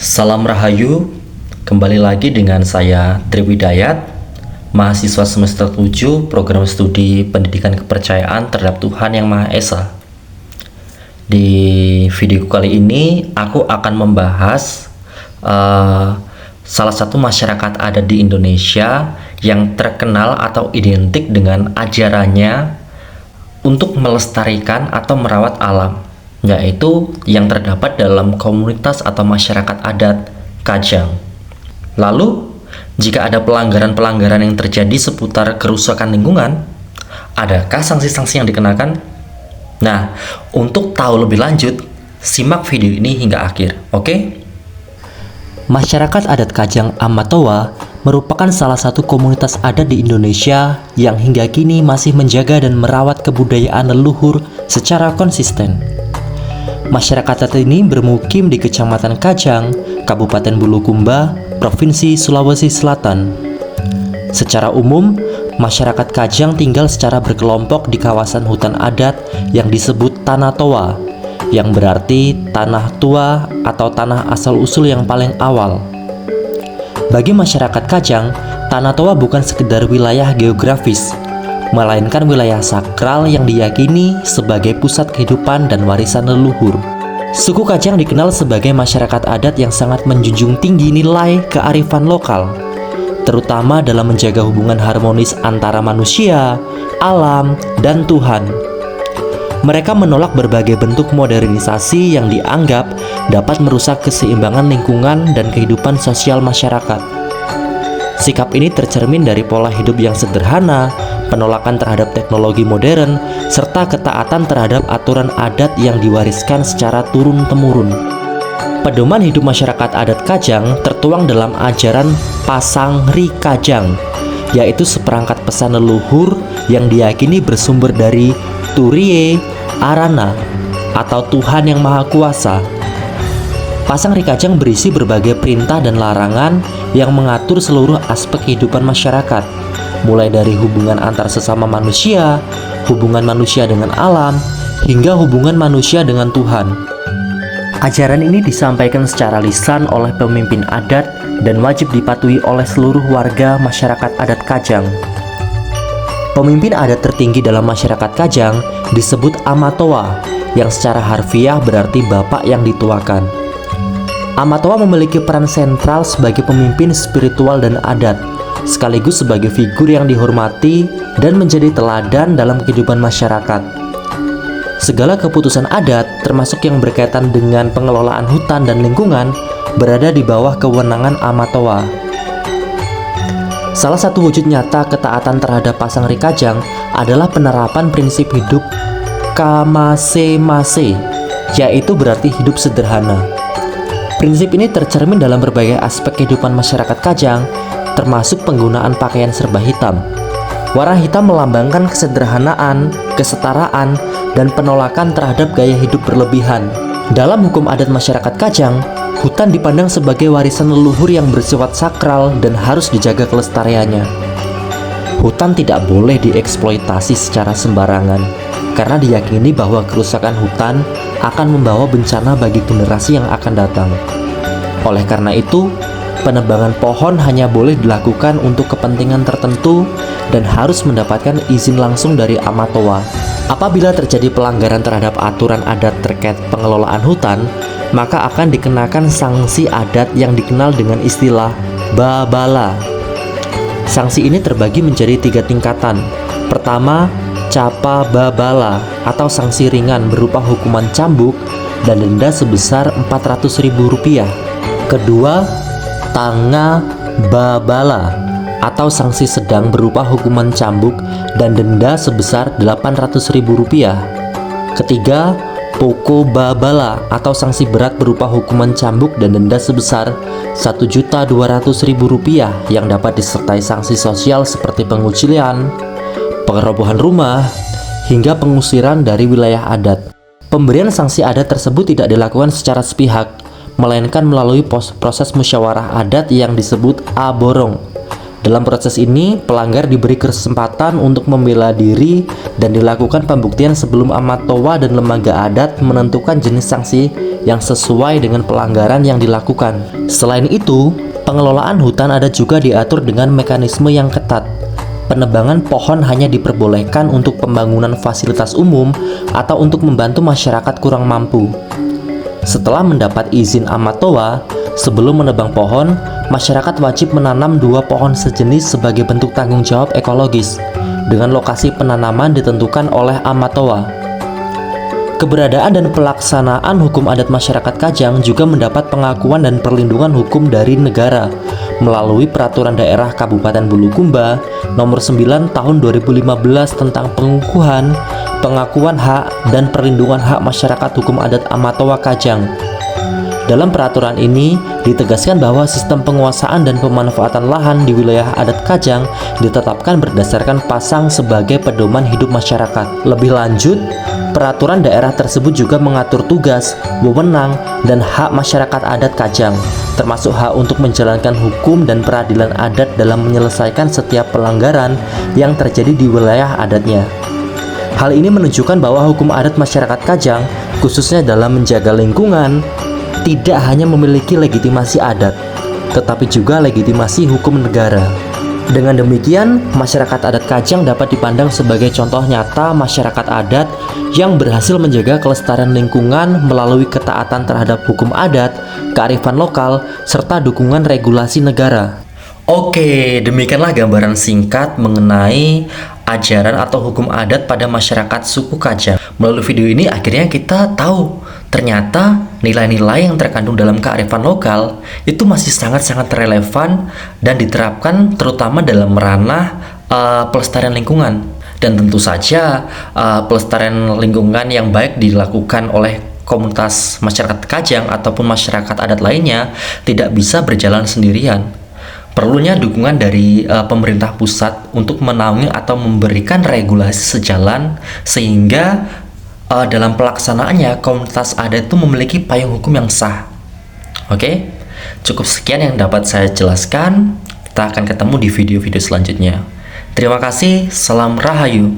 Salam Rahayu, kembali lagi dengan saya Triwidayat, mahasiswa semester 7 program studi pendidikan kepercayaan terhadap Tuhan Yang Maha Esa. Di video kali ini aku akan membahas salah satu masyarakat adat di Indonesia yang terkenal atau identik dengan ajarannya untuk melestarikan atau merawat alam, yaitu yang terdapat dalam komunitas atau masyarakat adat Kajang. Lalu, jika ada pelanggaran-pelanggaran yang terjadi seputar kerusakan lingkungan, adakah sanksi-sanksi yang dikenakan? Nah, untuk tahu lebih lanjut, simak video ini hingga akhir, oke? Masyarakat adat Kajang Amatoa merupakan salah satu komunitas adat di Indonesia yang hingga kini masih menjaga dan merawat kebudayaan leluhur secara konsisten. Masyarakat adat ini bermukim di Kecamatan Kajang, Kabupaten Bulukumba, Provinsi Sulawesi Selatan. Secara umum, masyarakat Kajang tinggal secara berkelompok di kawasan hutan adat yang disebut Tanah Toa, yang berarti tanah tua atau tanah asal-usul yang paling awal. Bagi masyarakat Kajang, Tanah Toa bukan sekedar wilayah geografis, melainkan wilayah sakral yang diyakini sebagai pusat kehidupan dan warisan leluhur. Suku Kajang dikenal sebagai masyarakat adat yang sangat menjunjung tinggi nilai kearifan lokal, terutama dalam menjaga hubungan harmonis antara manusia, alam, dan Tuhan. Mereka menolak berbagai bentuk modernisasi yang dianggap dapat merusak keseimbangan lingkungan dan kehidupan sosial masyarakat. Sikap ini tercermin dari pola hidup yang sederhana, penolakan terhadap teknologi modern, serta ketaatan terhadap aturan adat yang diwariskan secara turun-temurun. Pedoman hidup masyarakat adat Kajang tertuang dalam ajaran Pasangri Kajang, yaitu seperangkat pesan leluhur yang diyakini bersumber dari Turie Arana atau Tuhan Yang Maha Kuasa. Pasangri Kajang berisi berbagai perintah dan larangan yang mengatur seluruh aspek kehidupan masyarakat, mulai dari hubungan antar sesama manusia, hubungan manusia dengan alam, hingga hubungan manusia dengan Tuhan. Ajaran ini disampaikan secara lisan oleh pemimpin adat dan wajib dipatuhi oleh seluruh warga masyarakat adat Kajang. Pemimpin adat tertinggi dalam masyarakat Kajang disebut Amatoa, yang secara harfiah berarti bapak yang dituakan. Amatoa memiliki peran sentral sebagai pemimpin spiritual dan adat, sekaligus sebagai figur yang dihormati dan menjadi teladan dalam kehidupan masyarakat. Segala keputusan adat, termasuk yang berkaitan dengan pengelolaan hutan dan lingkungan, berada di bawah kewenangan Amatoa. Salah satu wujud nyata ketaatan terhadap Pasangri Kajang adalah penerapan prinsip hidup Kamase-mase, yaitu berarti hidup sederhana. Prinsip ini tercermin dalam berbagai aspek kehidupan masyarakat Kajang, termasuk penggunaan pakaian serba hitam. Warna hitam melambangkan kesederhanaan, kesetaraan, dan penolakan terhadap gaya hidup berlebihan. Dalam hukum adat masyarakat Kajang, hutan dipandang sebagai warisan leluhur yang bersifat sakral dan harus dijaga kelestariannya. Hutan tidak boleh dieksploitasi secara sembarangan, karena diyakini bahwa kerusakan hutan akan membawa bencana bagi generasi yang akan datang. Oleh karena itu, penebangan pohon hanya boleh dilakukan untuk kepentingan tertentu dan harus mendapatkan izin langsung dari Amatoa. Apabila terjadi pelanggaran terhadap aturan adat terkait pengelolaan hutan, maka akan dikenakan sanksi adat yang dikenal dengan istilah babala. Sanksi ini terbagi menjadi 3 tingkatan. Pertama, capa babala atau sanksi ringan berupa hukuman cambuk dan denda sebesar Rp400.000. Kedua, tanga babala atau sanksi sedang berupa hukuman cambuk dan denda sebesar Rp800.000. Ketiga, poko babala atau sanksi berat berupa hukuman cambuk dan denda sebesar Rp1.200.000 yang dapat disertai sanksi sosial seperti pengucilan, pengerobohan rumah, hingga pengusiran dari wilayah adat. Pemberian sanksi adat tersebut tidak dilakukan secara sepihak, melainkan melalui proses musyawarah adat yang disebut aborong. Dalam proses ini, pelanggar diberi kesempatan untuk membela diri dan dilakukan pembuktian sebelum Amatowa dan lembaga adat menentukan jenis sanksi yang sesuai dengan pelanggaran yang dilakukan. Selain itu, pengelolaan hutan adat juga diatur dengan mekanisme yang ketat. Penebangan pohon hanya diperbolehkan untuk pembangunan fasilitas umum atau untuk membantu masyarakat kurang mampu. Setelah mendapat izin Amatowa, sebelum menebang pohon, masyarakat wajib menanam 2 pohon sejenis sebagai bentuk tanggung jawab ekologis, dengan lokasi penanaman ditentukan oleh Amatowa. Keberadaan dan pelaksanaan hukum adat masyarakat Kajang juga mendapat pengakuan dan perlindungan hukum dari negara melalui Peraturan Daerah Kabupaten Bulukumba Nomor 9 Tahun 2015 tentang pengukuhan, pengakuan hak, dan perlindungan hak masyarakat hukum adat Amatowa Kajang. Dalam peraturan ini ditegaskan bahwa sistem penguasaan dan pemanfaatan lahan di wilayah adat Kajang ditetapkan berdasarkan pasang sebagai pedoman hidup masyarakat. Lebih lanjut, peraturan daerah tersebut juga mengatur tugas, wewenang, dan hak masyarakat adat Kajang, termasuk hak untuk menjalankan hukum dan peradilan adat dalam menyelesaikan setiap pelanggaran yang terjadi di wilayah adatnya. Hal ini menunjukkan bahwa hukum adat masyarakat Kajang, khususnya dalam menjaga lingkungan, tidak hanya memiliki legitimasi adat, tetapi juga legitimasi hukum negara. Dengan demikian, masyarakat adat Kajang dapat dipandang sebagai contoh nyata masyarakat adat yang berhasil menjaga kelestarian lingkungan melalui ketaatan terhadap hukum adat, kearifan lokal, serta dukungan regulasi negara. Oke, demikianlah gambaran singkat mengenai ajaran atau hukum adat pada masyarakat suku Kajang. Melalui video ini akhirnya kita tahu ternyata nilai-nilai yang terkandung dalam kearifan lokal itu masih sangat-sangat relevan dan diterapkan terutama dalam ranah pelestarian lingkungan. Dan tentu saja pelestarian lingkungan yang baik dilakukan oleh komunitas masyarakat Kajang ataupun masyarakat adat lainnya tidak bisa berjalan sendirian. Perlunya dukungan dari pemerintah pusat untuk menaungi atau memberikan regulasi sejalan sehingga dalam pelaksanaannya komunitas adat itu memiliki payung hukum yang sah. Oke, cukup sekian yang dapat saya jelaskan. Kita akan ketemu di video-video selanjutnya. Terima kasih, salam Rahayu.